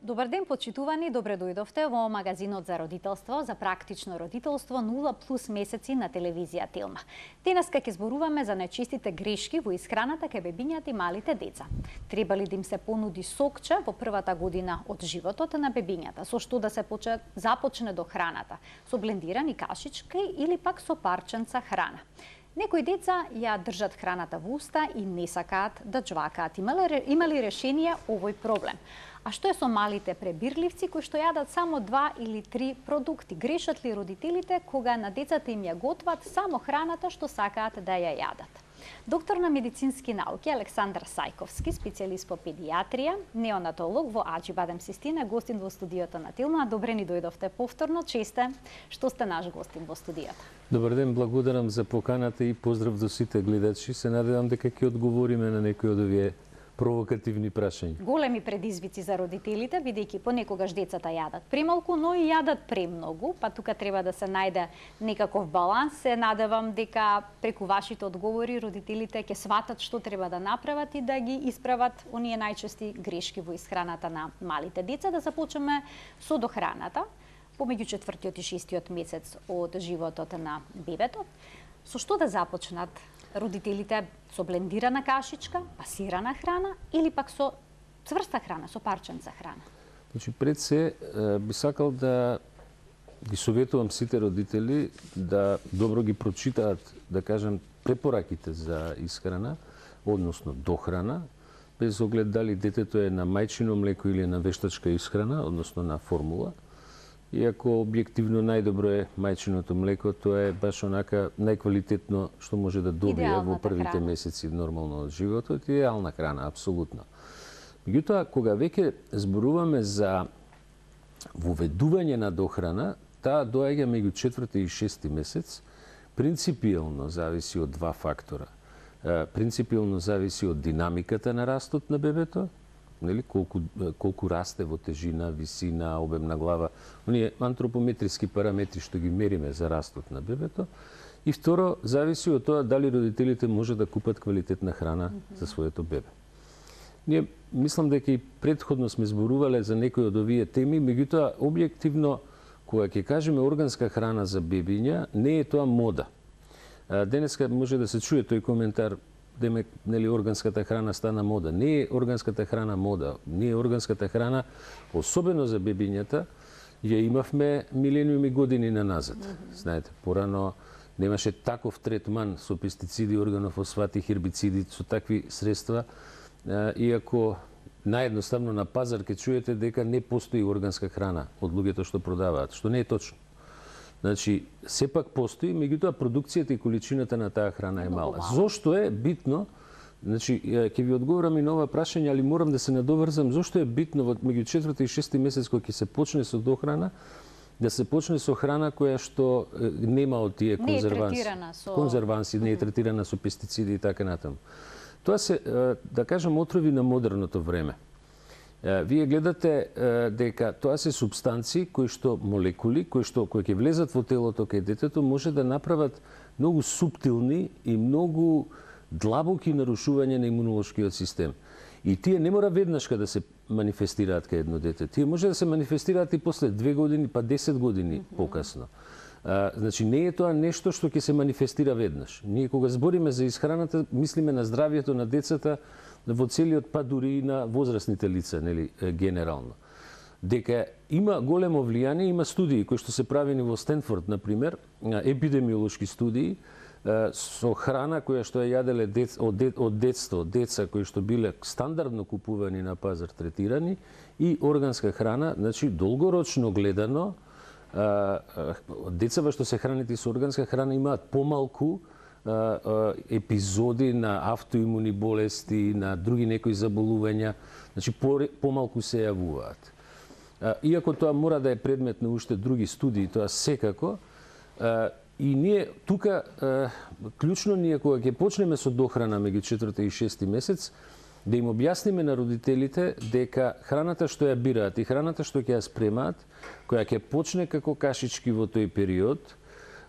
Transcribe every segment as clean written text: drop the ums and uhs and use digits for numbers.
Добар ден, почитувани, добре дојдовте во магазинот за родителство, за практично родителство 0+ месеци на телевизија Телма. Денеска ќе зборуваме за најчестите грешки во исхраната кај бебињата и малите деца. Треба ли да им се понуди сокче во првата година од животот на бебињата, со што да се започне до храната, со блендирани кашички или пак со парченца храна. Некои деца ја држат храната во уста и не сакаат да џвакаат. Има ли решение овој проблем? А што е со малите пребирливци кои што јадат само 2 или 3 продукти? Грешат ли родителите кога на децата им ја готват само храната што сакаат да ја јадат? Доктор на медицински науки Александар Сајковски, специјалист по педијатрија, неонатолог во Аџибадем Систина, гостин во студиото на Телма. Добре ни дојдовте повторно, честе што сте наш гостин во студиото. Добар ден, благодарам за поканата и поздрав до сите гледачи. Се надевам дека ќе одговориме на некои од овие провокативни прашања. Големи предизвици за родителите, бидејќи понекогаш децата јадат премалку, но и јадат премногу, па тука треба да се најде некаков баланс. Се надевам дека преку вашите одговори родителите ќе сватат што треба да направат и да ги исправат оние најчести грешки во исхраната на малите деца. Да започнеме со дохраната, помеѓу 4-тиот и 6-тиот месец од животот на бебето. Со што да започнат родителите? Со блендирана кашичка, пасирана храна или пак со цврста храна, со парченца храна? Значи, пред се би сакал да ги советувам сите родители да добро ги прочитаат, да кажем, препораките за исхрана, односно дохрана, без оглед дали детето е на мајчино млеко или на вештачка исхрана, односно на формула. Иако објективно најдобро е мајчиното млеко, тоа е баш онака најквалитетно што може да добие во првите месеци нормално од животот, идеална храна, апсолутно. Меѓутоа, кога веќе зборуваме за воведување на дохрана, таа доаѓа меѓу 4-ти и 6-ти месец, принципиелно зависи од два фактора. Принципиелно зависи од динамиката на растот на бебето, нели, колку расте во тежина, висина, обем на глава, оние антропометриски параметри што ги мериме за растот на бебето. И второ, зависи од тоа дали родителите може да купат квалитетна храна за своето бебе. Ние мислам дека и претходно сме зборувале за некои од овие теми, меѓутоа објективно кога ќе кажеме органска храна за бебиња, не е тоа мода. Денеска може да се чуе тој коментар, демек, нели, органската храна стана мода. Не е органската храна мода. Ние органската храна, особено за бебињата, ја имавме милениуми години наназад. Знаете, порано немаше таков третман со пестициди, органофосфати, хербициди, со такви средства, иако наједноставно на пазар ќе чуете дека не постои органска храна од луѓето што продаваат, што не е точно. Значи, сепак постои, меѓутоа продукцијата и количината на таа храна е мала. Зошто е битно? Значи, ќе ви одговорам и на ова прашање, али морам да се надоврзам зошто е битно меѓу 4-ти и 6-ти месец кога ќе се почне со дохрана, да се почне со храна која што нема од тие конзерванси, не е третирана со пестициди и така натаму. Тоа се, да кажам, отрови на модерното време. Вие гледате дека тоа се субстанции кои што молекули, кои ќе влезат во телото кај детето, може да направат многу суптилни и многу длабоки нарушувања на имунолошкиот систем. И тие не мора веднашка да се манифестираат кај едно дете. Тие може да се манифестираат и после 2 години, па 10 години покасно. Значи, не е тоа нешто што ќе се манифестира веднаш. Ние кога збориме за исхраната, мислиме на здравјето на децата во целиот, па дури и на возрастните лица, нели, генерално. Дека има големо влијание, има студии кои што се правени во Стенфорд, например, епидемиолошки студии, со храна која што ја јаделе од детство, деца кои што биле стандардно купувани на пазар, третирани, и органска храна, значи, долгорочно гледано, децава што се хранети со органска храна имаат помалку епизоди на автоимуни болести, на други некои заболувања, значи помалку се јавуваат. Иако тоа мора да е предмет на уште други студии, тоа секако, и ние тука клучно ние кога ќе почнеме со дохрана меѓу 4-ти и 6-ти месец, да им објасниме на родителите дека храната што ја бираат и храната што ќе ја спремаат, која ќе почне како кашички во тој период,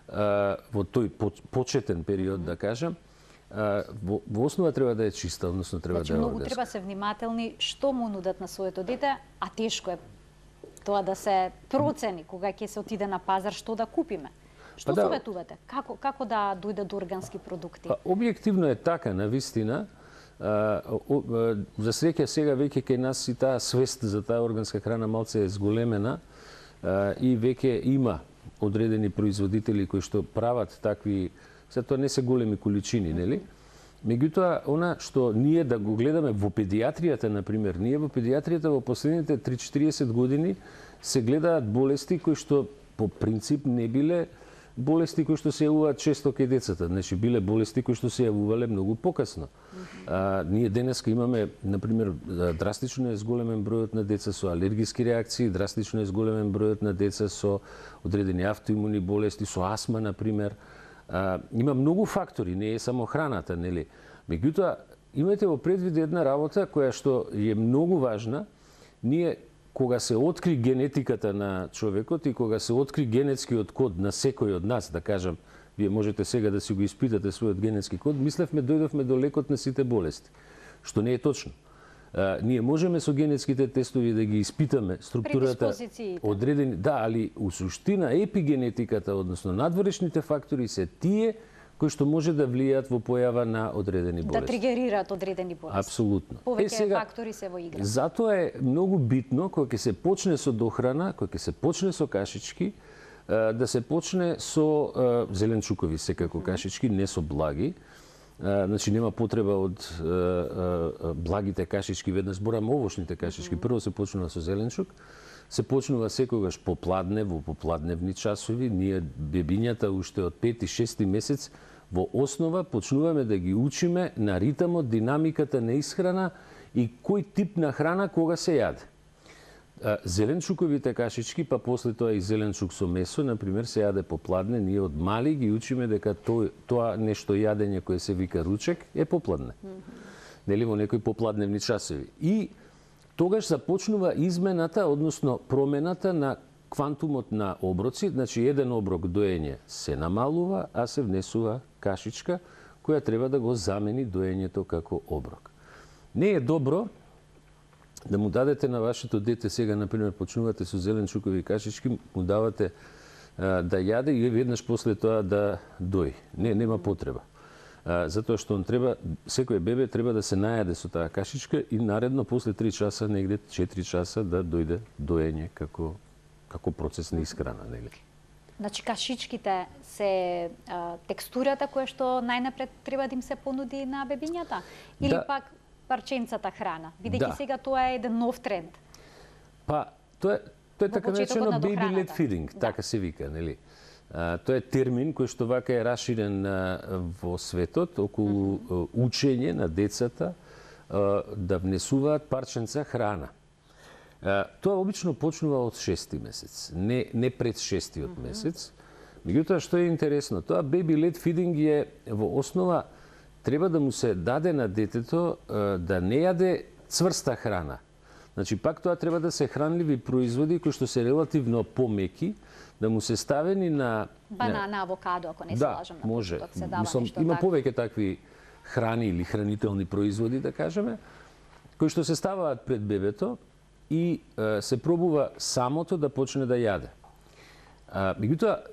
во тој почетен период, да кажам, во основа треба да е чиста, односно треба Значи, да е многу органска. треба се внимателни што му нудат на своето дете, а тешко е тоа да се процени кога ќе се отиде на пазар што да купиме. Што да. советувате? Како да дојде до органски продукти? Објективно е така, навистина. За среќа сега веќе кај нас и таа свест за таа органска храна малце е зголемена и веќе има одредени производители кои што прават такви, сега тоа не се големи количини, нели? Меѓутоа, она што ние да го гледаме во педиатријата, например, ние во педиатријата во последните 3-40 години се гледаат болести кои што по принцип не биле болести кои што се јавуваат често кај децата. Значи, биле болести кои што се јавувале многу покасно. Ние денеска имаме, например, драстично е зголемен бројот на деца со алергиски реакции, драстично е зголемен бројот на деца со одредени автоимуни болести, со астма, например. Има многу фактори, не е само храната, нели? Меѓутоа, имате во предвид една работа која што е многу важна. Ние, кога се откри генетиката на човекот и кога се откри генетскиот код на секој од нас, да кажам, вие можете сега да си го испитате својот генетски код, мислевме дојдовме до лекот на сите болести, што не е точно. Ние можеме со генетските тестови да ги испитаме структурата одредени, да, али у суштина епигенетиката, односно надворешните фактори се тие кои што може да влијаат во појава на одредени болести. Да тригерираат одредени болести. Апсолутно. Повеќе фактори се во игра. Затоа е многу битно кога ќе се почне со дохрана, кога ќе се почне со кашички, да се почне со зеленчукови секако кашички, не со благи. Значи нема потреба од благите кашички, веднаш зборам овошните кашички. Прво се почнува со зеленчук, се почнува секогаш попладне, во попладневни часови. Ние бебињата уште од 5-6 месец во основа почнуваме да ги учиме на ритамот, динамиката на исхрана и кој тип на храна кога се јаде. Зеленчуковите кашички, па после тоа и зеленчук со месо, например, се јаде попладне. Ние од мали ги учиме дека тоа нешто јадење кое се вика ручек е попладне. Нели во некои попладневни часови. И тогаш започнува измената, односно промената на квантумот на оброци. Значи, еден оброк доење се намалува, а се внесува кашичка која треба да го замени доењето како оброк. Не е добро да му дадете на вашето дете сега, например, почнувате со зеленчукови кашички, му давате да јаде и веднаш после тоа да дои. Не, нема потреба. Затоа што он треба, секој бебе треба да се најаде со таа кашичка и наредно после 3 часа, негде 4 часа да дојде доење како процес на исхрана, нели? Значи, кашичките се текстурата која што најнапред треба да им се понуди на бебињата? Или пак парченцата храна, бидејќи сега тоа е еден нов тренд. Па, тоа е така наречено baby led feeding, така се вика, нели? Тоа е термин кој што вака е расширен во светот околу учење на децата да внесуваат парченца храна. Тоа обично почнува од 6-ти месец, не пред 6-тиот месец. Меѓутоа, што е интересно, тоа baby led feeding е во основа треба да му се даде на детето да не јаде цврста храна. Значи, пак тоа треба да се хранливи производи кои што се релативно помеки, да му се ставени на... Банана, авокадо, ако не се лажам на може. се дава Мислам, нешто има така. повеќе такви храни или хранителни производи, да кажеме, кои што се ставаат пред бебето и се пробува самото да почне да јаде. Меѓутоа,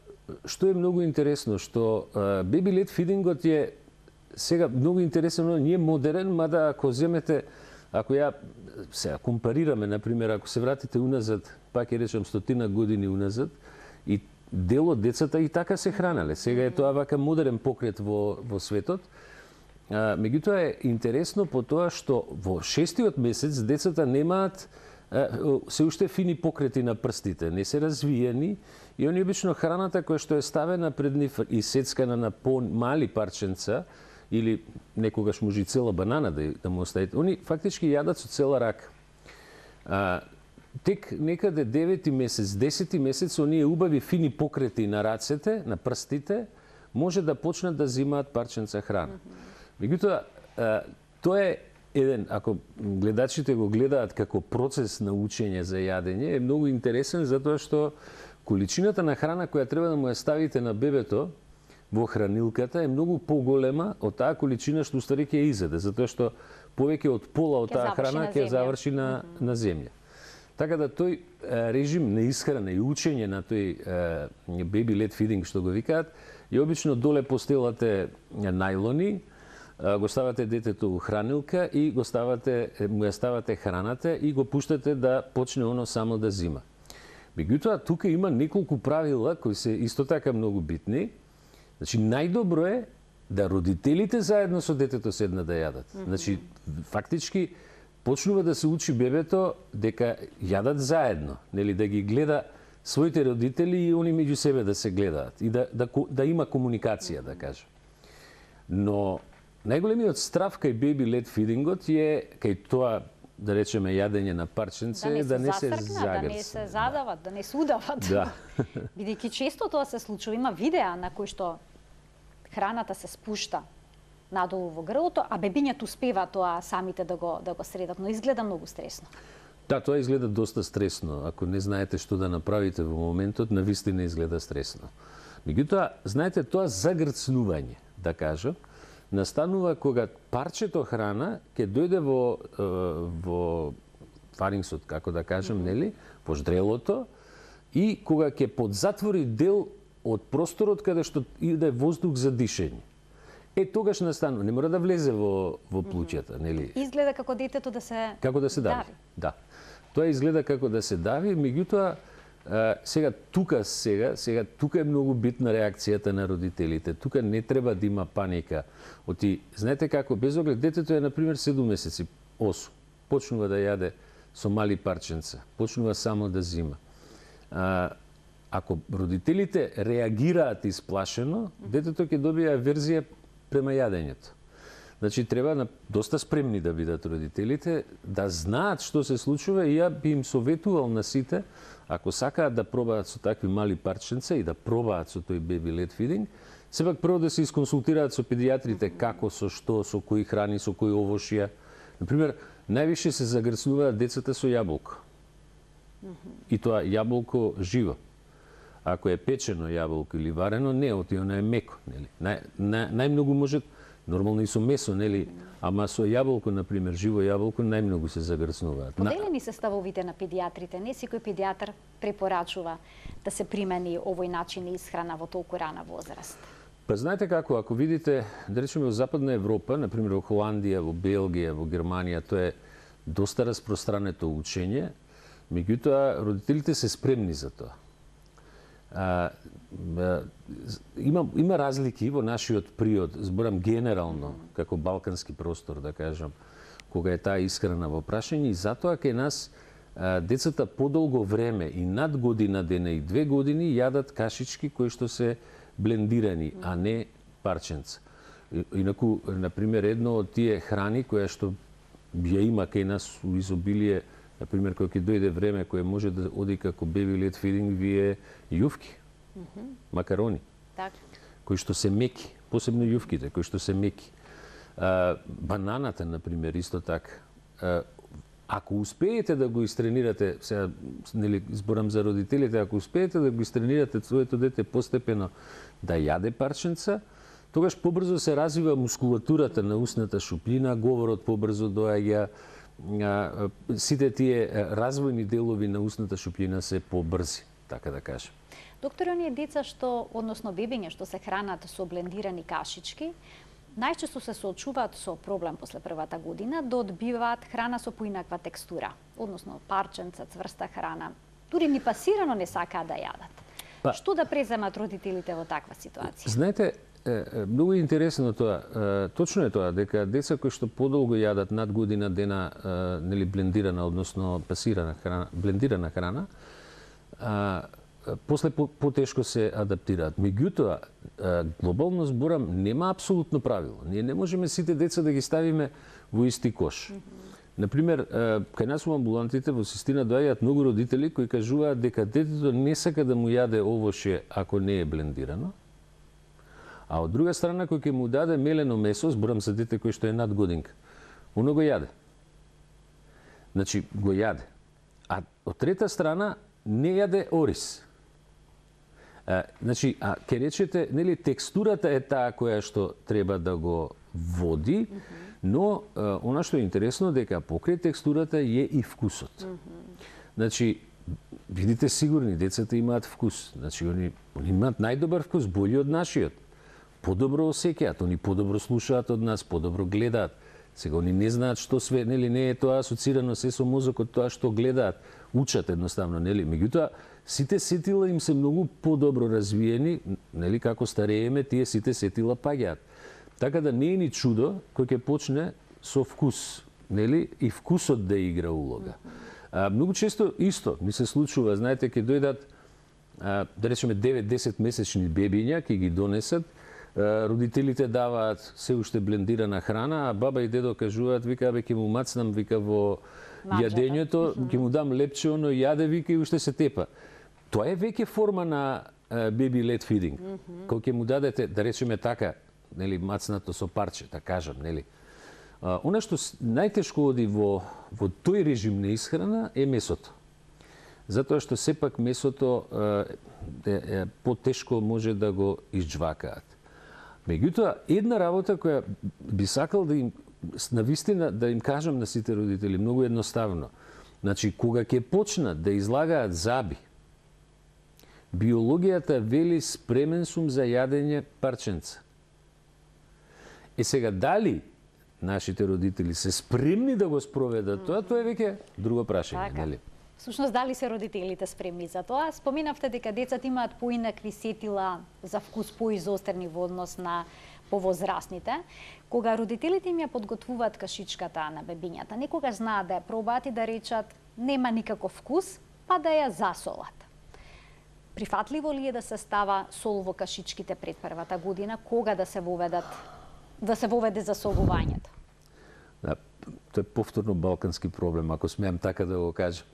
што е многу интересно, што baby led feedingот е сега многу интересно, не е модерен, мада ако земете, ако ја сега компарираме, например, ако се вратите уназад, пак ќе речем 100 години уназад, и дел од децата и така се хранале. Сега е тоа вака модерен покрет во светот. Меѓутоа е интересно по тоа што во 6-тиот месец децата немаат се уште фини покрети на прстите, не се развиени и они обично храната која што е ставена пред нив и сецкана на по-мали парченца или некогаш може и цела банана да му оставите, они фактички јадат со цела рака. Тек некаде 9-ти месец, 10-ти месец, оние убави фини покрети на рацете, на прстите, може да почнат да зимаат парченца храна. Меѓутоа, тоа е еден, ако гледачите го гледаат како процес на учење за јадење, е многу интересен затоа што количината на храна која треба да му ја ставите на бебето во хранилката е многу поголема од таа количина што уствари ќе изеде, затоа што повеќе од пола од таа храна ќе заврши на земја. Така да тој режим на исхрана и учење на тој baby led feeding што го викаат, и обично доле постелате најлони, го ставате детето у хранилка и му ја ставате храната и го пуштате да почне оно само да зима. Меѓутоа, тука има неколку правила кои се исто така многу битни. Значи, најдобро е да родителите заедно со детето седнат да јадат. Значи, фактички, почнува да се учи бебето дека јадат заедно, нели, да ги гледа своите родители и они меѓу себе да се гледаат и да има комуникација, да кажем. Но најголемиот страв кај baby led feedingот е кај тоа, да речеме, јадење на парченце, да не се загрцнат, да не се задават, да не се удават. Да. Бидејќи често тоа се случува, има видеа на кои што храната се спушта надолу во грлото, а бебињата успева тоа самите да го средат, но изгледа многу стресно. Да, тоа изгледа доста стресно. Ако не знаете што да направите во моментот, навистина изгледа стресно. Меѓутоа, знаете, тоа загрцнување, да кажам, настанува кога парчето храна ќе дојде во фарингсот, како да кажем, нели, во ждрелото, и кога ќе подзатвори дел од просторот каде што иде воздух за дишење. Тогаш настанува, не мора да влезе во плуќата, нели? Изгледа како детето да се дави. Да. Тоа изгледа како да се дави, меѓутоа сега тука е многу битна реакцијата на родителите. Тука не треба да има паника. Знаете како, без оглед, детето е, например, 7 месеци, 8. Почнува да јаде со мали парченца. Почнува само да зима. Ако родителите реагираат исплашено, детето ќе добие аверзија према јадењето. Значи, треба доста спремни да бидат родителите, да знаат што се случува, и ја би им советувал на сите, ако сакаат да пробаат со такви мали парченца и да пробаат со тој baby led feeding, сепак прво да се исконсултираат со педијатрите како, со што, со кои храни, со кои овошја. Например, највише се загрцнуваат децата со јаболко. И тоа јаболко живо. Ако е печено јаболко или варено, не, оно е меко, нели? Најмногу може, нормално и со месо, нели? Ама со јаболко, например, живо јаболко, најмногу се загрцнуваат. Поделени се ставовите на педијатрите. Не секој педијатар препорачува да се примени овој начин на исхрана во толку рана возраст. Па знаете како, ако видите, да речеме, во Западна Европа, например во Холандија, во Белгија, во Германија, тоа е доста распространето учење, меѓутоа родителите се спремни за тоа. Има разлики во нашиот приод, зборам генерално, како балкански простор, да кажам, кога е таа исхрана во прашање, и затоа кај нас децата подолго време, и над година дена и 2 години, јадат кашички кои што се блендирани, а не парченца. Инаку, например, едно од тие храни која што ја има кај нас у изобилие, например, кога ќе дојде време кое може да оди како baby led feeding, вие јувки, макарони, кои што се меки, посебно јувките, кои што се меки. Бананата, например, исто така. Ако успеете да го истренирате, сега, нели, зборам за родителите, ако успеете да го истренирате своето дете постепено да јаде парченца, тогаш побрзо се развива мускулатурата на устната шуплина, говорот побрзо доаѓа, сите тие развојни делови на устната шуплина се побрзи, така да кажем. Доктор, оние деца што, односно бебиња што се хранат со блендирани кашички, најчесто се соочуваат со проблем после првата година да одбиваат храна со поинаква текстура, односно парченца, цврста храна. Дури ни пасирано не сакаат да јадат. Што да преземат родителите во таква ситуација? Знаете, многу е интересно тоа. Точно е тоа, дека деца кои што подолго јадат над година дена, нели, блендирана, односно пасирана храна, блендирана храна, после потешко се адаптираат. Меѓутоа, глобално зборам, нема апсолутно правило. Ние не можеме сите деца да ги ставиме во исти кош. Например, кај нас во амбулантите во Систина доаѓаат многу родители кои кажуваат дека детето не сака да му јаде овоше ако не е блендирано, а од друга страна кој ќе му даде мелено месо, зборам за дете кој што е над годинка, оно го јаде. Значи, го јаде. А од трета страна не јаде ориз. Значи, ке речете, нели, текстурата е таа која што треба да го води, но она што е интересно дека покрај текстурата е и вкусот. Значи, бидите сигурни, децата имаат вкус. Значи, они имаат најдобар вкус, бољи од нашиот. Подобро осеќаат, они подобро слушаат од нас, подобро гледаат. Сега они не знаат што све, нели, не е тоа асоцирано се со мозокот, тоа што гледаат, учат едноставно, нели. Меѓутоа, сите сетила им се многу подобро развиени, нели, како старееме, тие сите сетила паѓаат. Така да не е ни чудо кој ќе почне со вкус, нели, и вкусот да игра улога. Многу често исто ми се случува, знаете, ќе дојдат да речеме 9-10 месечни бебиња, ќе ги донесат, родителите даваат се уште блендирана храна, а баба и дедо кажуваат, вика, бе, ќе му мацнам, вика, во јадењето, ќе му дам лепче, оно јаде, вика, и уште се тепа. Тоа е веќе форма на baby led feeding. Кога ќе му дадете, да речеме така, нели, мацнато со парче, да кажам, нели. Она што најтешко оди во тој режим на исхрана е месото. Затоа што сепак месото потешко може да го изџвакаат. Меѓутоа, една работа која би сакал да им навистина да им кажам на сите родители многу едноставно. Значи, кога ќе почнат да излагаат заби, биологијата вели спремен сум за јадење парченца. Сега дали нашите родители се спремни да го спроведат тоа е веќе друго прашање, нели? Всушност, дали се родителите спремни за тоа? Споминавте дека децата имаат поинакви сетила за вкус поизострени во однос на повозрасните. Кога родителите им ја подготвуваат кашичката на бебињата, некогаш знаат да ја пробаат и да речат нема никаков вкус, па да ја засолат. Прифатливо ли е да се става сол во кашичките пред првата година, кога да се воведе засолувањето? Да, тоа е повторно балкански проблем, ако смеам така да го кажам.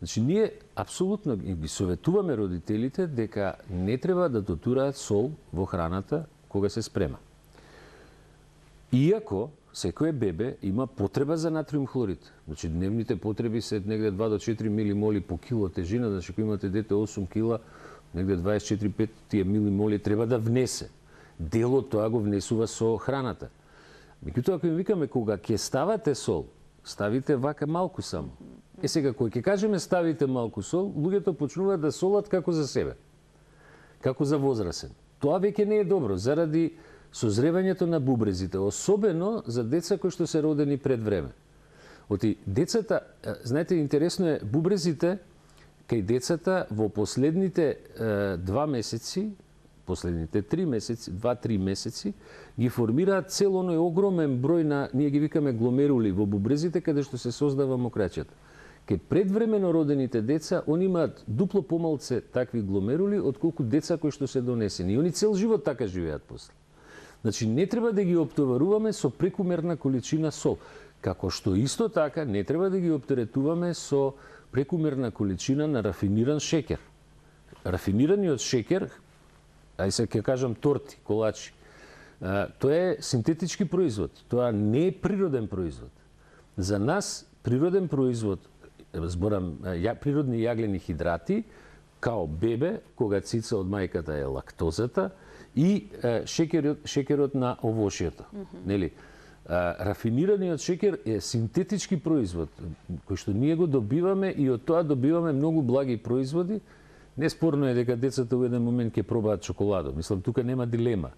Значи, ние апсолутно ги советуваме родителите дека не треба да дотураат сол во храната кога се спрема. Иако секој бебе има потреба за натриум хлорид. Значи, дневните потреби се негде 2 до 4 милимоли по кило тежина, значи ако имате дете 8 кила, негде 24-5 тие милимоли треба да внесе. Дел од тоа го внесува со храната. Меѓутоа, ако им викаме кога ќе ставате сол, ставите вака малку само. Сега, кој ќе кажеме ставите малку сол, луѓето почнуваат да солат како за себе, како за возрасен. Тоа веќе не е добро, заради созревањето на бубрезите, особено за деца кои што се родени пред време. Оти децата, знаете, интересно е, бубрезите кај децата во последните 2 месеци, последните 3 месеци, 2-3 месеци, ги формираат цел оној огромен број на, ние ги викаме гломерули во бубрезите, каде што се создава мокраќата. Кај предвремено родените деца, они имаат дупло помалце такви гломерули, отколку деца кои што се донесени. И они цел живот така живеат после. Значи, не треба да ги оптоваруваме со прекумерна количина сол. Како што исто така, не треба да ги оптеретуваме со прекумерна количина на рафиниран шеќер. Рафинираниот шеќер, ај се ќе кажам торти, колачи, тоа е синтетички производ. Тоа не е природен производ. За нас, природен производ, зборам, природни јаглени хидрати, као бебе, кога цица од мајката е лактозата, и шеќерот на овошјето. Нели? Рафинираниот шеќер е синтетички производ, кој што ние го добиваме и од тоа добиваме многу благи производи. Неспорно е дека децата во еден момент ќе пробаат чоколадо. Мислам, тука нема дилема.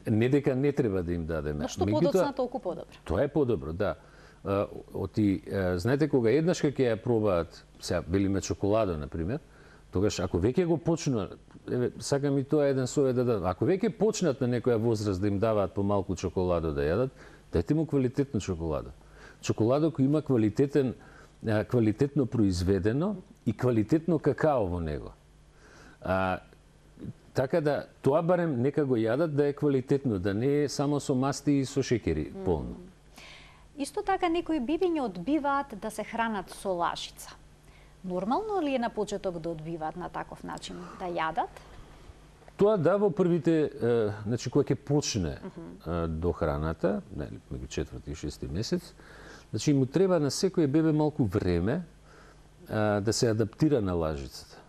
Не дека не треба да им дадеме. Но што подоцна, толку подобро. Тоа е подобро, да. Знаете, кога еднаш ќе ја пробаат, сега велиме чоколадо, например, тогаш ако веќе го почнат, сакам и тоа еден совет да дадам, ако веќе почнат на некоја возраст да им даваат помалку чоколадо да јадат, дајте му квалитетно чоколадо. Чоколадо кој има квалитетно произведено и квалитетно какао во него. Така да, тоа барем нека го јадат да е квалитетно, да не е само со масти и со шеќери полно. Исто така, некои бебиња одбиваат да се хранат со лашица. Нормално ли е на почеток да одбиваат на таков начин да јадат? Тоа да, во првите, значи кога ќе почне до храната, меѓу 4 и 6 месец, значи му треба на секој бебе малку време да се адаптира на лажицата.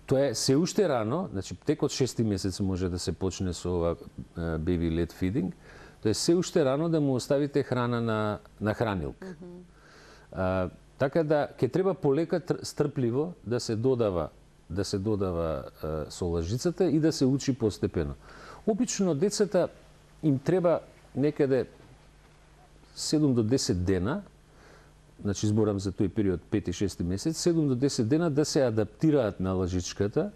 Тоа е се уште рано, значи тек од 6 месец може да се почне со ова baby led feeding. Тоа е се уште рано да му оставите храна на хранилка. Така да ќе треба полека стрпливо да се додава со лажицата и да се учи постепено. Обично децата им треба некаде 7 до 10 дена, значи зборам за тој период 5 и 6 месец, 7 до 10 дена да се адаптираат на лажичката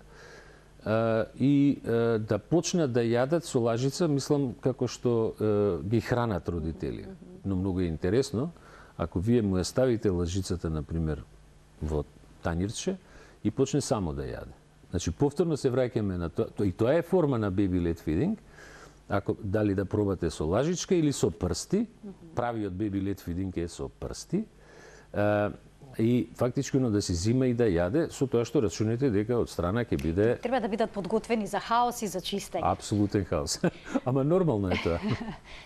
и да почнат да јадат со лажица, мислам како што ги хранат родители. Но многу е интересно, ако вие му ја ставите лажицата, например, во тањирче и почне само да јаде. Значи, повторно се враќаме на тоа, и тоа е форма на baby led feeding, ако дали да пробате со лажичка или со прсти, правиот baby led feeding е со прсти, и фактички да се зима и да јаде, со тоа што рачунете дека од страна ќе биде... Треба да бидат подготвени за хаос и за чистење. Апсолутен хаос. Ама нормално е тоа.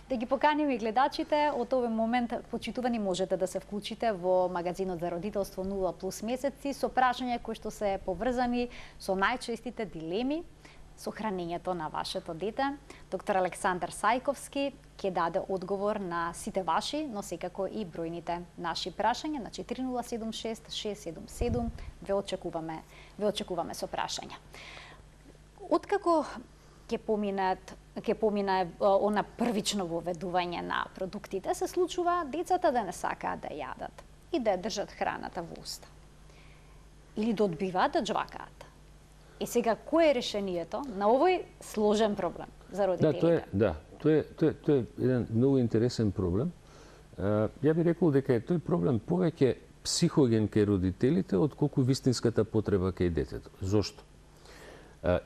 Да ги поканим и гледачите, од овој момент, почитувани, можете да се вклучите во магазинот за родителство 0+ месеци со прашања кои што се поврзани со најчестите дилеми со хранењето на вашето дете. Доктор Александар Сајковски ќе даде одговор на сите ваши, но секако и бројните наши прашања на 4076 677. Ве очекуваме со прашања. Откако ќе помине она првично воведување на продуктите, се случува децата да не сакаат да јадат и да ја држат храната во уста. Или да одбиваат да џвакаат. И сега, кој е решението на овој сложен проблем за родителите? Тоа е еден многу интересен проблем. Ја би рекол дека е тој проблем повеќе психоген кај родителите, отколку вистинската потреба кај детето. Зошто?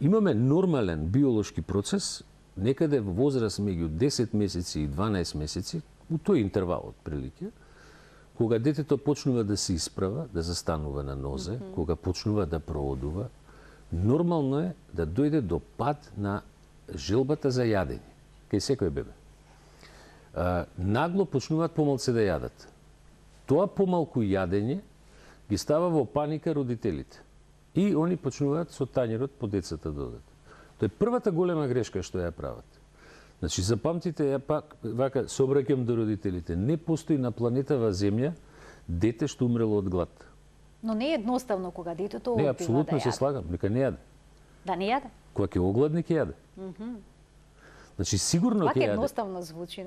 Имаме нормален биолошки процес, некаде во возраст меѓу 10 месеци и 12 месеци, у тој интервал од прилike, кога детето почнува да се исправа, да застанува на нозе, кога почнува да проодува, нормално е да дојде до пад на желбата за јадење, кај секој бебе. Нагло почнуваат помалце да јадат. Тоа помалку јадење ги става во паника родителите. И они почнуваат со тањерот по децата да одат. Тоа е првата голема грешка што ја прават. Значи, запамтите, ја пак вака се обраќам до родителите. Не постои на планетава Земја дете што умрело од глад. Но не е едноставно кога детето одбива да јаде. Не, апсолутно се слагам, нека не јаде. Да не јаде? Кога ќе огладне, ќе јаде. Значи, сигурно ќе јаде. Пак едноставно звучи.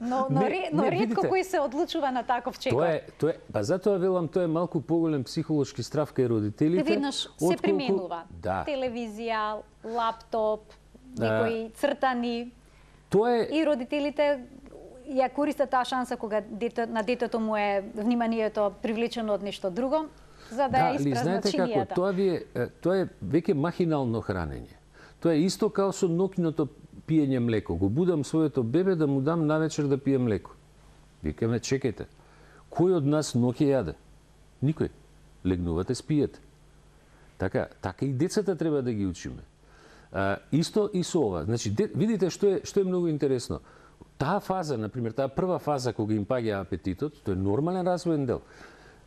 но ретко кој се одлучува на таков чекор. Тоа е, па затоа велам, тоа е малку поголем психолошки страв кај родителите. Да виднаш, се применува. Да. Телевизија, лаптоп, некои цртани. Тоа е... И родителите ја користат таа шанса кога на детето му е вниманието привлечено од нешто друго, за да ја испразнат чинијата. Како, тоа е веќе махинално хранење. Тоа е исто као со ноќното пиење млеко. Го будам своето бебе да му дам навечер да пие млеко. Викаме, чекајте, кој од нас ноќе јаде? Никој. Легнувате, спиете. Така и децата треба да ги учиме. Исто и со ова. Значи, видите што е многу интересно. Таа фаза, например, таа прва фаза кога им паѓа апетитот, тоа е нормален развоен дел.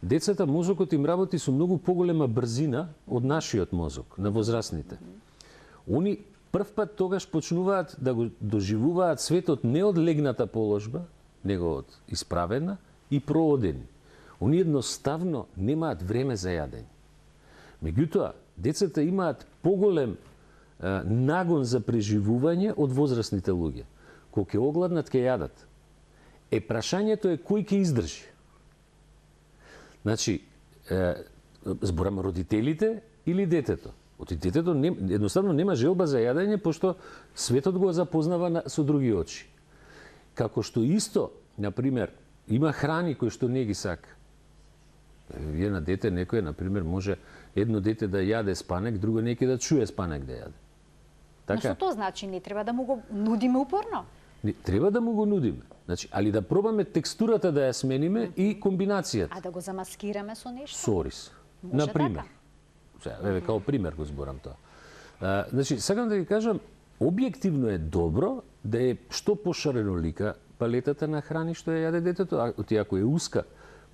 Децата, мозокот им работи со многу поголема брзина од нашиот мозок, на возрастните. Они прв пат тогаш почнуваат да го доживуваат светот не од легната положба, него од исправена и проодени. Они едноставно немаат време за јадење. Меѓутоа, децата имаат поголем нагон за преживување од возрастните луѓе. Кога ќе огладнат, ќе јадат. Прашањето е кој ќе издржи. Значи, зборам родителите или детето. Детето едноставно нема желба за јадење, пошто светот го запознава со други очи. Како што исто, например, има храни кои што не ги сака. Вие на дете некој, например, може едно дете да јаде спанек, друго некој да чуе спанек да јаде. Така? Но што тоа значи? Не треба да му го нудиме упорно? Не, треба да му го нудиме. Значи, али да пробаме текстурата да ја смениме и комбинацијата. А да го замаскираме со нешто? Со рис. Например. Еве, као пример го зборам тоа. Значи, сакам да ви кажам, објективно е добро да е што пошаренолика палетата на храни што ја јаде детето, а ако е уска,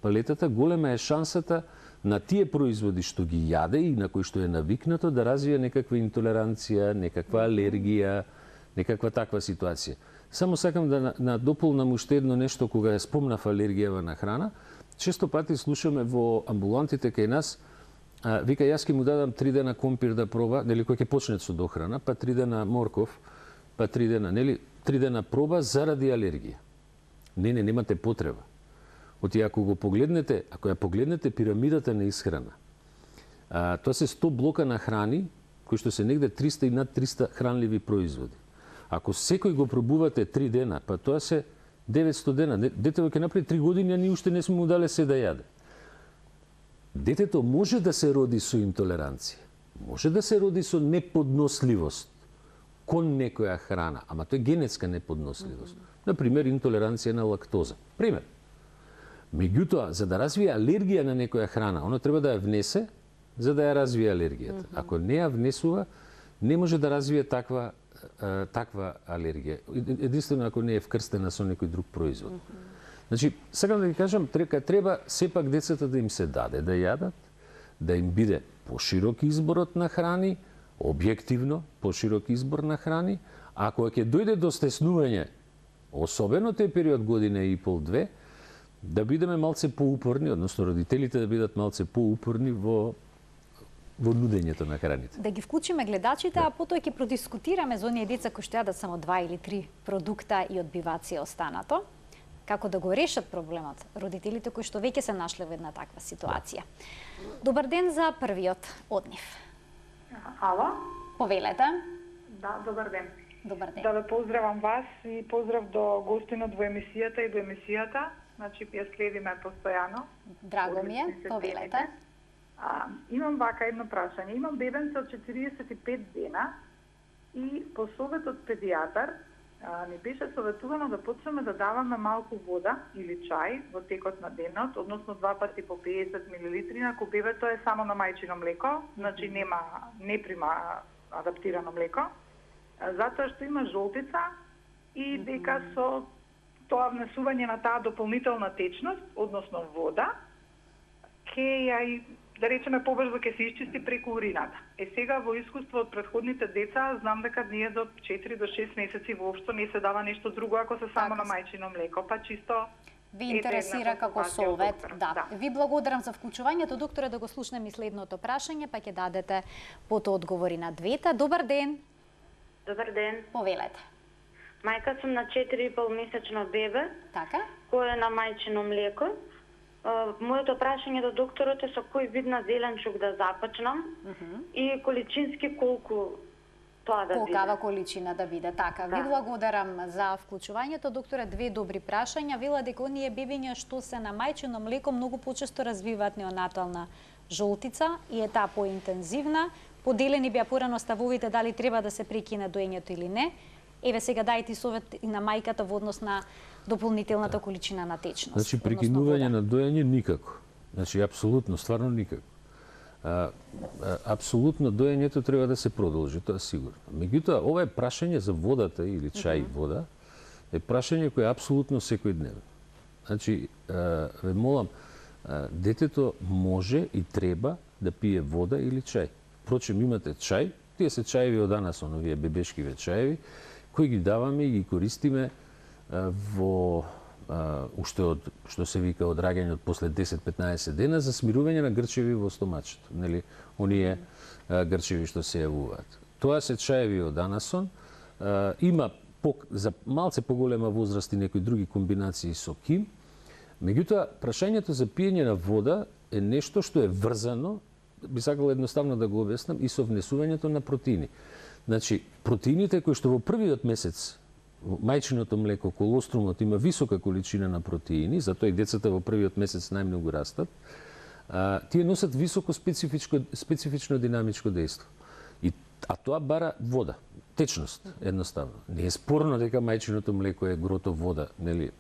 палетата, голема е шансата на тие производи што ги јаде и на кои што е навикнато да развие некаква интолеранција, некаква алергија, некаква таква ситуација. Само сакам да надополнам уште едно нешто кога ја спомнав алергијава на храна. Често пати слушаме во амбулантите кај нас, вика јас ќе му дадам 3 дена компир да проба, нели кој ќе почне со дохрана, па 3 дена морков, па 3 дена, нели 3 дена проба заради алергија. Не, немате потреба. Оти ако ја погледнете пирамидата на исхрана, тоа се 100 блока на храни кои што се негде 300 и над 300 хранливи производи. Ако секој го пробувате 3 дена, па тоа се 900 дена. Детето ќе направи 3 години, а ние уште не сме му дале се да јаде. Детето може да се роди со интолеранција. Може да се роди со неподносливост кон некоја храна, ама тоа е генетска неподносливост. Например, интолеранција на лактоза. Пример. Меѓутоа, за да развие алергија на некоја храна, оно треба да ја внесе за да ја развие алергијата. Ако не ја внесува, не може да развие таква алергија. Единствено ако не е вкрстена со некој друг производ. Значи, сакам да ви кажам, треба сепак децата да им се даде да јадат, да им биде поширок изборот на храни, објективно поширок избор на храни, а ако ќе дојде до стеснување, особено тој период година и пол-две, да бидеме малце поупорни, односно родителите да бидат малце поупорни во нудењето на храните. Да ги вклучиме гледачите, а потоа ќе продискутираме за оние деца кои што јадат само 2 или 3 продукта и одбивација останато. Како да го решат проблемот родителите кои што веќе се нашле во една таква ситуација. Добар ден за првиот од нив. Ало? Повелете. Да, добар ден. Добар ден. Да ве поздравам вас и поздрав до гостинот во емисијата и до емисијата. Значи, ја следиме постојано. Драго ми е, повелете. Имам вака едно прашање. Имам бебенце од 45 дена и по совет од педијатар ни беше советувано да почнеме да даваме малку вода или чај во текот на денот, односно 2 пати по 50 мл, ако бебето е само на мајчино млеко, значи не прима адаптирано млеко, затоа што има жолтица и дека со тоа внесување на таа дополнителна течност, односно вода, ќе ја, да речеме, побрзо ќе се исчисти преку урината. Сега во искуство од предходните деца знам дека ние до 4 до 6 месеци воопшто не се дава нешто друго ако се само на мајчино млеко, па чисто ви интересира како совет. Да. Ви благодарам за вклучувањето, докторе, да го слушнеме и следното прашање, па ќе дадете потоа одговори на двете. Добар ден. Добар ден. Повелете. Мајка сум на 4,5 месечно бебе, Така? кој е на мајчино млеко. Моето прашање до докторот е со кој вид на зеленчук да започнам и количински колку тоа да биде. Колкава количина да биде. Така, ви благодарам за вклучувањето, докторе. 2 добри прашања. Вела дека оние бебиња што се на мајчино млеко многу почесто развиваат неонатална жолтица и е таа поинтензивна. Поделени беа порано ставовите дали треба да се прекине доењето или не. Еве сега дајте совет и на мајката во однос на дополнителната количина на течност. Значи прекинување на доење никако. Значи апсолутно, стварно никако. Апсолутно доењето треба да се продолжи, тоа е сигурно. Меѓутоа, ова е прашање за водата или чај вода, е прашање кое е апсолутно секојдневно. Значи, ве молам, детето може и треба да пие вода или чај. Впрочем, имате чај, тие се чаеви од Анасон, овие бебешкиве чаеви, кои ги даваме и ги користиме во уште од што се вика од раѓање од после 10-15 дена за смирување на грчеви во стомачето, нели, оние грчеви што се јавуваат. Тоа се чаеви од Анасон, има за малце поголема возраст и некои други комбинации со ким. Меѓутоа, прашањето за пиење на вода е нешто што е врзано, би сакал едноставно да го објаснам, и со внесувањето на протеини. Значи, протеините кои што во првиот месец мајчиното млеко, колострумот има висока количина на протеини, затоа и децата во првиот месец најмногу растат, тие носат високо специфично динамичко дејство. А тоа бара вода, течност, едноставно. Не е спорно дека мајчиното млеко е грото вода, нели,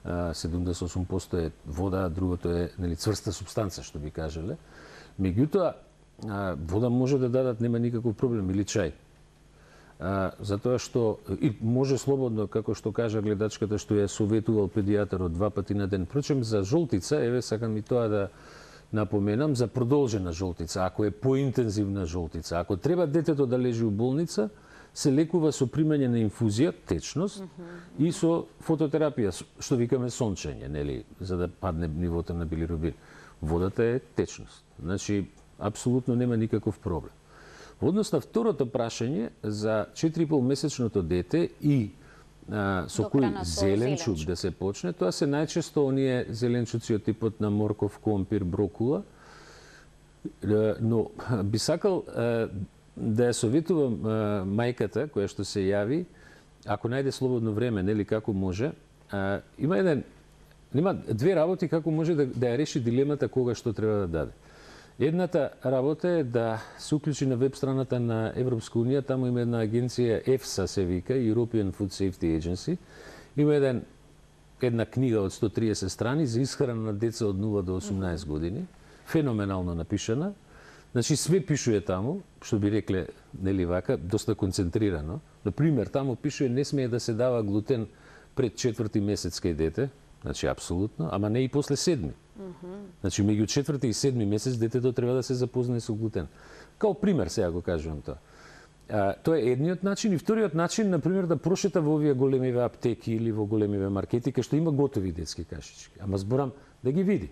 78% е вода, а другото е, нели, цврста супстанца, што би кажале. Меѓутоа, вода може да дадат, нема никаков проблем, или чај. затоа што и може слободно, како што кажа гледачката, што ја советувал педијатарот 2 пати на ден. Впрочем, за жолтица, еве сакам и тоа да напоменам, за продолжена жолтица, ако е поинтензивна жолтица, ако треба детето да лежи у болница, се лекува со примање на инфузија, течност, и со фототерапија, што викаме сончење, нели, за да падне нивото на билирубин. Водата е течност. Значи, апсолутно нема никаков проблем. Во однос на второто прашање за 4,5 месечното дете и со кој зеленчук да се почне, тоа се најчесто оние зеленчуци од типот на морков, компир, брокула, но би сакал да ја советувам мајката која што се јави, ако најде слободно време, нели како може, има две работи како може да ја реши дилемата кога што треба да даде. Едната работа е да се уклучи на веб страната на Европска унија, таму има една агенција EFSA се вика, European Food Safety Agency. Има една книга од 130 страни за исхрана на деца од 0 до 18 години, феноменално напишана. Значи све пишува таму, што би рекле, нели вака, доста концентрирано. Например, таму пишува не смее да се дава глутен пред 4-ти месец кај дете, значи апсолутно, ама не и после 7-ми. Значи, меѓу 4-ти и 7-ми месец детето треба да се запознае со глутен. Као пример, сега го кажувам тоа. Тоа е едниот начин и вториот начин, например, да прошета во овие големиве аптеки или во големиве маркети, кај што има готови детски кашички. Ама зборам да ги види.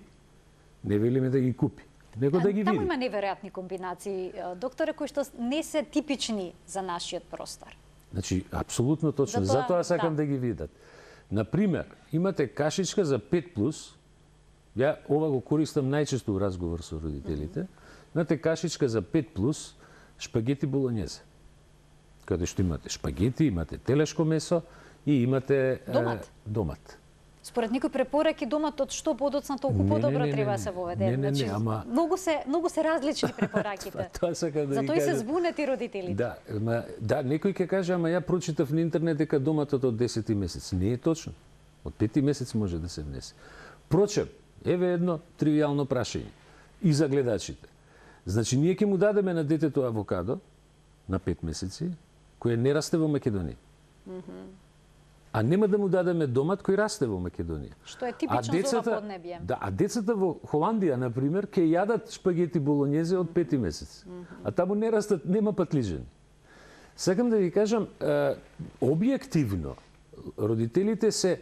Не велиме да ги купи, него да ги види. Таму има неверојатни комбинации, докторе, кои што не се типични за нашиот простор. Значи, апсолутно точно. Затоа сакам да ги видат. Например, имате кашичка за 5+, ја ова го користам најчесто у разговор со родителите, имате кашичка за 5+, шпагети болонјезе. Каде што имате шпагети, имате телешко месо и имате домат. Според некои препораки доматот што подоцна толку подобро треба да се воведе. Не, ама многу се различни препораките. Тоа сакам да ви кажам. Затоа и се збунети родителите. Да, некој ќе каже, ама ја прочитав на интернет дека доматот од 10-ти месец. Не е точно. Од 5-ти месец може да се внесе. Впрочем, еве едно тривијално прашање и за гледачите. Значи, ние ќе му дадеме на детето авокадо на 5 месеци, кој не расте во Македонија. А нема да му дадеме домат кој расте во Македонија. Што е типично за ова поднебје. Да, а децата во Холандија, например, ќе јадат шпагети болонјезе од 5-ти месец. А таму не растат, нема патлижени. Сакам да ви кажам, објективно, родителите се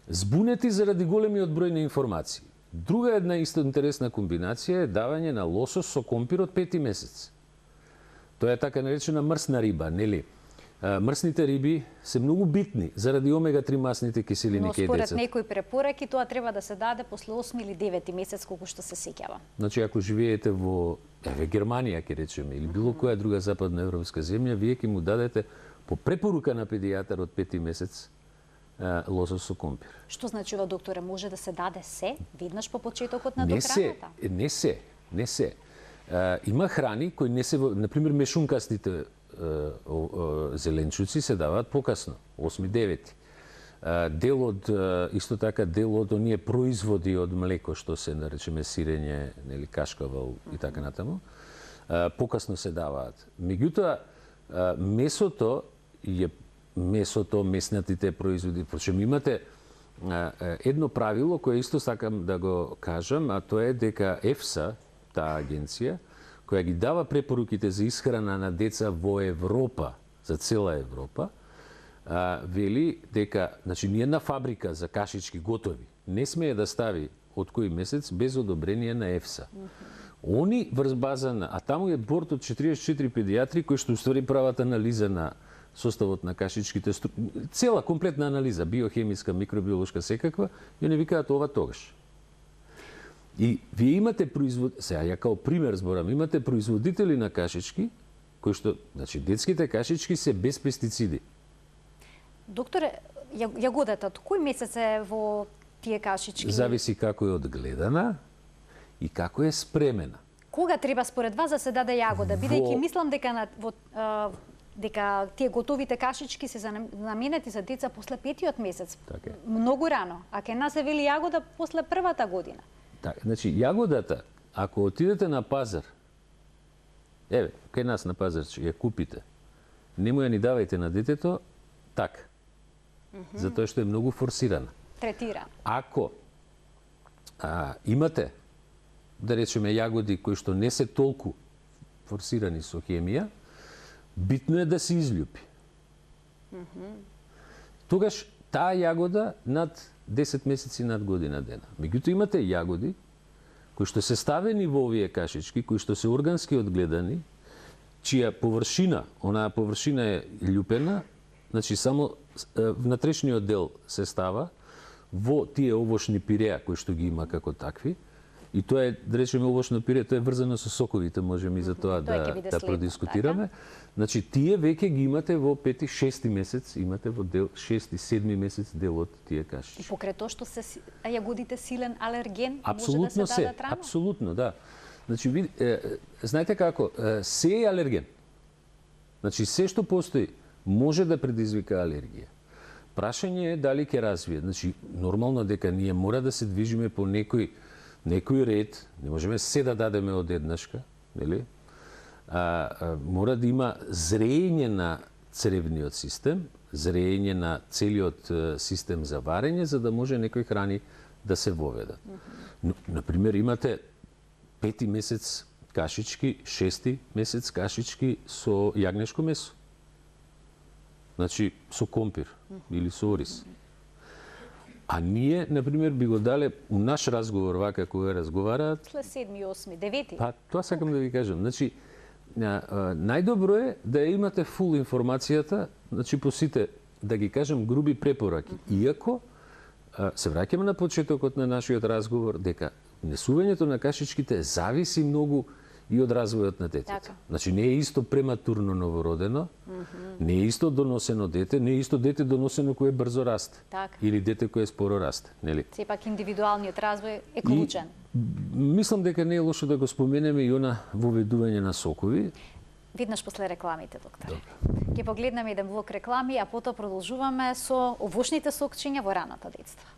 збунети заради големиот број на информации. Друга една исто интересна комбинација е давање на лосос со компир од 5-ти месец. Тоа е така наречена мрсна риба, нели? Мрсните риби се многу битни заради омега-3 масните киселини кај децата. Но според некои препораки тоа треба да се даде после 8 или 9 месец, колку што се сеќавам. Значи, ако живеете во Германија, ќе речеме, или било која друга западна европска земја, вие ќе му дадете по препорука на педијатар од 5-ти месец лосос со компир. Што значи ова, докторе, може да се даде се веднаш по почетокот на дохраната? Не се. Има храни кои не се, например, мешункастите зеленчуци се даваат покасно, 8-9. Дел од исто така дел од оние производи од млеко што се наречеме сирење, нели кашкавал и така натаму, покасно се даваат. Меѓутоа месото, меснатите производи, причем имате едно правило кое исто сакам да го кажам, а тоа е дека EFSA, таа агенција, која ги дава препоруките за исхрана на деца во Европа, за цела Европа, вели дека, значи, ниједна фабрика за кашички готови не смее да стави од кој месец без одобрение на EFSA. Они врз база на, а таму е борд од 44 педијатри кои што уствари прават анализа на составот на кашичките, цела комплетна анализа, биохемиска, микробиолошка, секаква, и они викаат ова тогаш. И вие имате сега ја као пример зборам, имате производители на кашички кои што, значи, детските кашички се без пестициди. Докторе, јагодата, кој месец е во тие кашички? Зависи како е одгледана и како е спремена. Кога треба според вас да се даде јагода? Бидејќи мислам дека дека тие готовите кашички се наменети за деца после 5-тиот месец. Така. Многу рано. А кај нас се вели јагода после првата година. Так, значи, јагодата, ако отидете на пазар, еве, кај нас на пазар, ја купите, нему ја ни давајте на детето така. Затоа што е многу форсирана. Третира. Ако имате, да речеме, јагоди кои што не се толку форсирани со хемија, битно е да се изљупи. Тогаш таа јагода над 10 месеци, над година дена. Меѓутоа имате јагоди кои што се ставени во овие кашички, кои што се органски одгледани, чија површина, онаа површина е љупена, значи само внатрешниот дел се става во тие овошни пиреа кои што ги има како такви. И тоа е, да речеме, овошно пире, тоа е врзано со соковите, можеме и за тоа да продискутираме. Значи, тие веќе ги имате во 5-ти, 6-ти месец, имате во дел 6-ти, 7-ми месец дел од тие кашички. И покрај тоа што се јагодите силен алерген, апсолутно може да се дадат рано? Апсолутно, да. Значи, знаете како, се е алерген. Значи, се што постои може да предизвика алергија. Прашање е дали ќе развие. Значи, нормално дека ние мора да се движиме по некој ред, не можеме се да дадеме од еднашка, нели? Мора да има зреење на цревниот систем, зреење на целиот систем за варење, за да може некои храни да се воведат. Например, имате 5-ти месец кашички, 6-ти месец кашички со јагнешко месо. Значи, со компир или со ориз. А ние, например, би го дале у наш разговор, вака кога разговараат... След 7, 8, 9. Па, тоа сакам да ви кажам. Значи, најдобро е да имате фул информацијата, значи по сите, да ги кажам, груби препораки. Иако, се враќаме на почетокот на нашиот разговор, дека внесувањето на кашичките зависи многу и од развојот на детето. Така. Значи, не е исто прематурно новородено, не е исто доносено дете, не е исто дете доносено кое брзо расте. Така. Или дете кое споро расте, нели? Сепак индивидуалниот развој е клучен. Мислам дека не е лошо да го споменеме и она воведување на сокови. Веднаш после рекламите, доктор. Ќе погледнеме еден блок реклами, а потоа продолжуваме со овошните сокчиња во раното детство.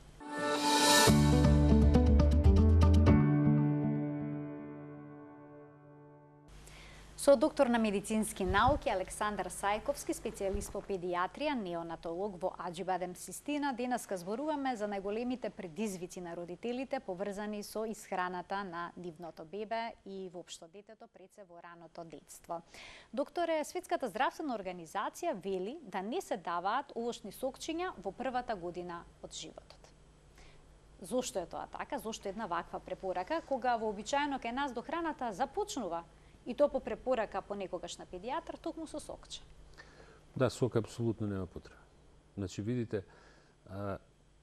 Со доктор на медицински науки Александар Сајковски, специјалист по педиатрија, неонатолог во Аџибадем Систина, денеска зборуваме за најголемите предизвици на родителите поврзани со исхраната на нивното бебе и воопшто детето пред се во раното детство. Докторе, Светската здравствена организација вели да не се даваат овошни сокчиња во првата година од животот. Зошто е тоа така? Зошто една ваква препорака кога вообичаено кај нас до храната започнува и то по препорака понекогаш на педијатар, токму со сокче? Да, сок апсолутно нема потреба. Значи, видите,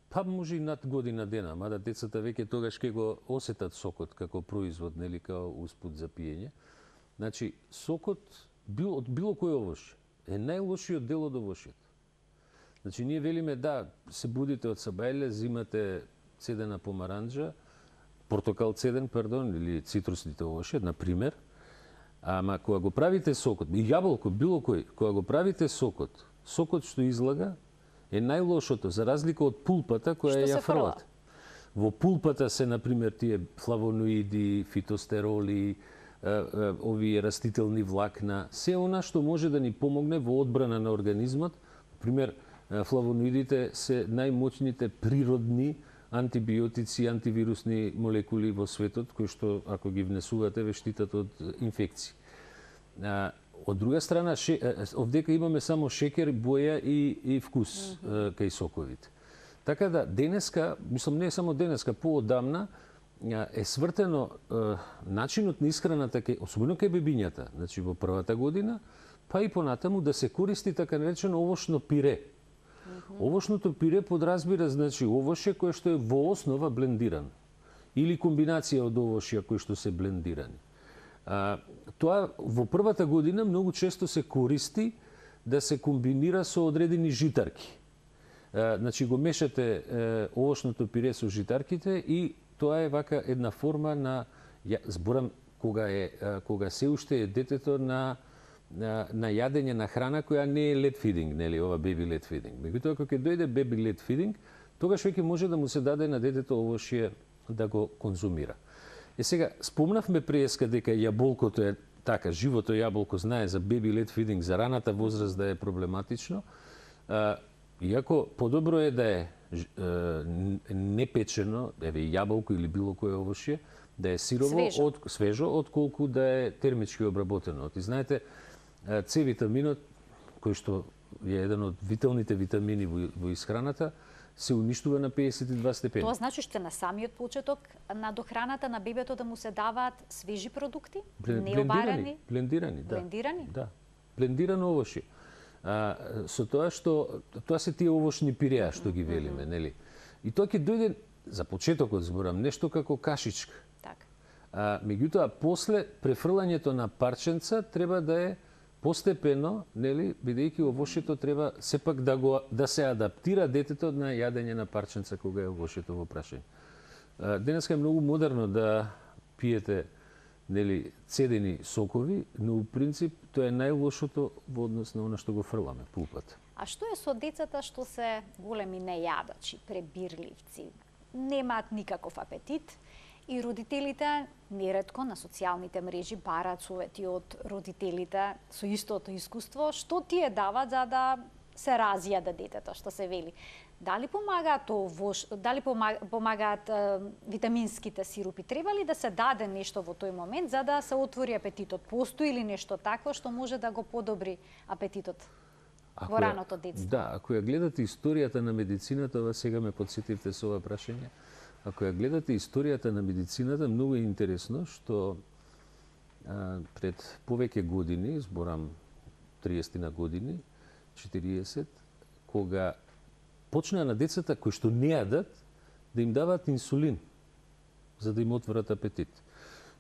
па може и над година дена, мада децата веќе тогаш ќе го осетат сокот како производ, нели, као успут за пиење. Значи, сокот од било кој овош е најлошиот дел од овошјето. Значи, ние велиме, да, се будите од сабајле, зимате цедена помаранџа, портокал цеден, пардон, или цитрусните овошје, на пример. Ама кога го правите сокот, и јаболко, било кој, кога го правите сокот што излага е најлошото, за разлика од пулпата која ја фрлате. Во пулпата се, например, тие флавоноиди, фитостероли, овие растителни влакна, се она што може да ни помогне во одбрана на организмот. Например, флавоноидите се најмоćните природни антибиотици, антивирусни молекули во светот, кои што, ако ги внесувате, ве штитат од инфекции. Од друга страна, овдека имаме само шекер, боја и вкус кај соковите. Така да, денеска, мислам, не само денеска, поодамна, е свртено начинот на исхраната, особено кај бебињата, значи во првата година, па и понатаму да се користи така наречено овошно пире. Овошното пире подразбира, значи, овоше кое што е во основа блендирано или комбинација од овошја кои што се блендирани. Тоа во првата година многу често се користи да се комбинира со одредени житарки. Значи, го мешате овошното пире со житарките и тоа е вака една форма на, зборам, кога се уште е детето на јадење на храна која не е led feeding, нели, ова baby led feeding. Меѓутоа, кога ќе дојде baby led feeding, тогаш веќе може да му се даде на детето овошје да го конзумира. Сега, спомнавме преска дека јаболкото е така, живото јаболко знае за baby led feeding, за раната возраст да е проблематично, иако подобро е да е непечено, еве јаболко или било кое овошје, да е сирово, свежо, отколку да е термички обработено. И знаете, С витаминот, кој што е еден од виталните витамини во исхраната, се уништува на 52 степени. Тоа значи што на самиот почеток на дохраната на бебето да му се даваат свежи продукти, необарени, блендирани, да. Блендирани? Да. Блендирано овошје. Со тоа што тоа се тие овошни пиреа што ги велиме, нели? И тоа ќе дојде за почетокот зборам нешто како кашичка. Така. Меѓутоа после префрлањето на парченца треба да е постепено, нели, бидејќи овошјето треба сепак да се адаптира детето на јадење на парченца кога е овошјето во прашање. Денеска е многу модерно да пиете, нели, цедени сокови, но у принцип тоа е најлошото во однос на она што го фрламе пулпата. А што е со децата што се големи нејадачи, пребирливци, немаат никаков апетит и родителите неретко на социјалните мрежи бараат совети од родителите со истото искуство, што тие дават за да се развијаде детето, што се вели. Дали помагаат дали помагаат витаминските сирупи? Треба ли да се даде нешто во тој момент за да се отвори апетитот? Постои ли нешто такво што може да го подобри апетитот во раното детство? Да, ако ја гледате историјата на медицината, ова сега ме подсетивте со ова прашање. Ако ја гледате историјата на медицината, многу е интересно што пред повеќе години, зборам 30 на години, 40, кога почнаа на децата кои што не јадат да им даваат инсулин за да им отворат апетит.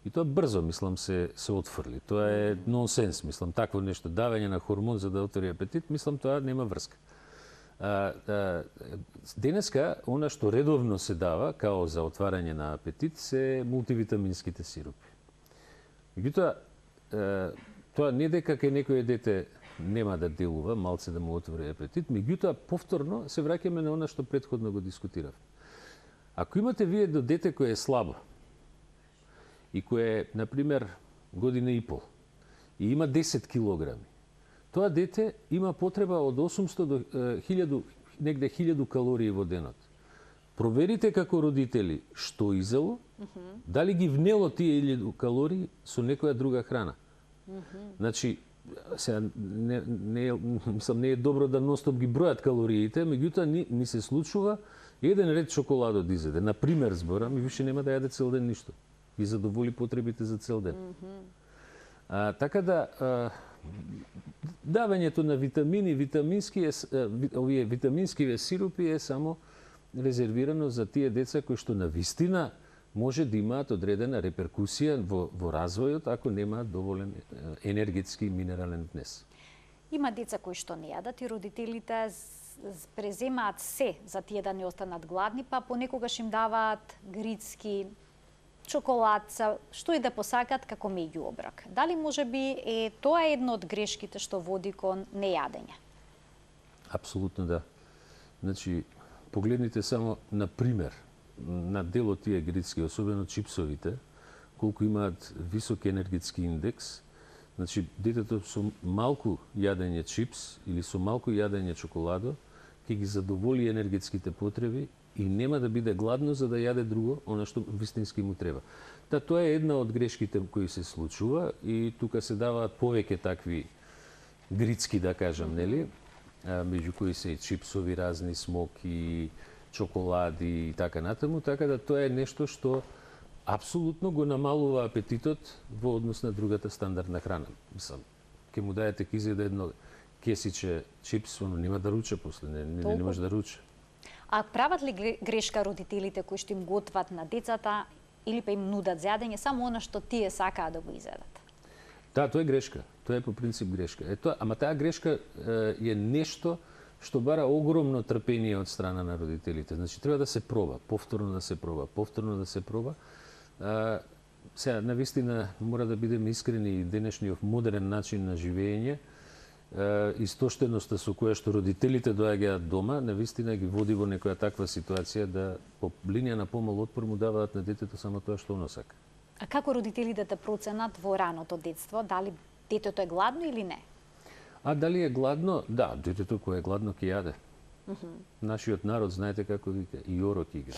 И тоа брзо, мислам, се отфрли. Тоа е нонсенс, мислам, такво нешто, давање на хормон за да отвори апетит, мислам, тоа нема врска. Денеска, она што редовно се дава, као за отварање на апетит, се мултивитаминските сиропи. Меѓутоа, тоа не дека кај некој дете нема да делува, малце да му отвори апетит, меѓутоа, повторно се враќаме на она што претходно го дискутирав. Ако имате вие до дете кое е слабо, и кое е, например, година и пол, и има 10 килограми, тоа дете има потреба од 800 до 1000, негде 1000 калории во денот. Проверите како родители што изело, дали ги внело тие 1000 калории со некоја друга храна. Значи, сега не е добро да ностоп ги бројат калориите, меѓутоа ни се случува еден ред чоколадо да изеде. Например, зборам, и више нема да јаде цел ден ништо. Ги задоволи потребите за цел ден. Така да, давањето на витамини, овие витамински сирупи е само резервирано за тие деца кои што навистина може да имаат одредена реперкусија во развојот ако немаат доволен енергетски и минерален внес. Има деца кои што не јадат и родителите преземаат се за тие да не останат гладни, па понекогаш им даваат грицки, чоколадца, што и да посакат како меѓуоброк. Дали може би е тоа едно од грешките што води кон нејадење? Апсолутно да. Значи, погледнете само на пример на дел од тие грицки, особено чипсовите, колку имаат висок енергетски индекс. Значи, детето со малку јадење чипс или со малку јадење чоколадо ќе ги задоволи енергетските потреби и нема да биде гладно за да јаде друго, она што вистински му треба. Тоа е една од грешките кои се случува и тука се даваат повеќе такви грицки, да кажам, нели? Меѓу кои се и чипсови, разни смоки, чоколади и така натаму, така да тоа е нешто што апсолутно го намалува апетитот во однос на другата стандардна храна. Мислам, ќе му дајете кизеда едно кесиче чипс, оно нема да руче после, не може да руче. А прават ли грешка родителите кои што им готват на децата или па им нудат за јадење само она што тие сакаат да го изедат? Да, тоа е грешка. Тоа е по принцип грешка. Ама таа грешка е нешто што бара огромно трпение од страна на родителите. Значи, треба да се проба, повторно да се проба, повторно да се проба. Сега, навистина, мора да бидеме искрени и денешниот модерен начин на живење, истоштеноста со која што родителите доаѓаат дома, навистина ги води во некоја таква ситуација да по линија на помал отпор му даваат на детето само тоа што оно сака. А како родителите да проценат во раното детство, дали детето е гладно или не? А дали е гладно? Да, детето кој е гладно ќе јаде. Нашиот народ, знаете како вика, и орок игра.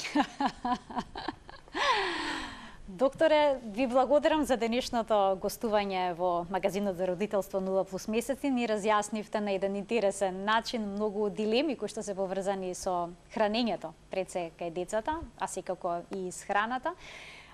Докторе, ви благодарам за денешното гостување во магазинот за родителство 0+ месеци. Ни разјаснивте на еден интересен начин многу дилеми кои што се поврзани со хранењето пред се кај децата, а секако и с храната.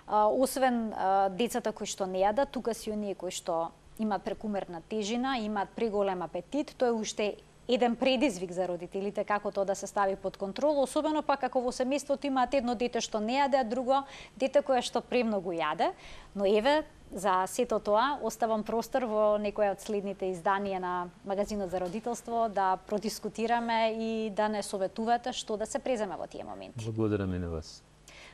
Освен децата кои што не јадат, тука си оние кои што имаат прекумерна тежина, имаат преголем апетит, тоа е уште еден предизвик за родителите како тоа да се стави под контрол, особено пак ако во семејството имаат едно дете што не јаде, а друго дете кое што премногу јаде. Но еве, за сето тоа оставам простор во некоја од следните изданија на магазинот за родителство да продискутираме и да не советувате што да се преземе во тие моменти. Благодарам и на вас.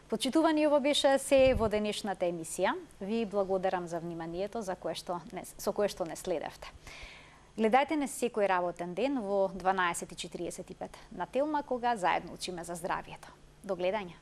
Почитувани, ово беше се во денешната емисија. Ви благодарам за вниманието со кое што не следевте. Гледајте не секој работен ден во 12:45 на Телма, кога заедно учиме за здравието. До гледање.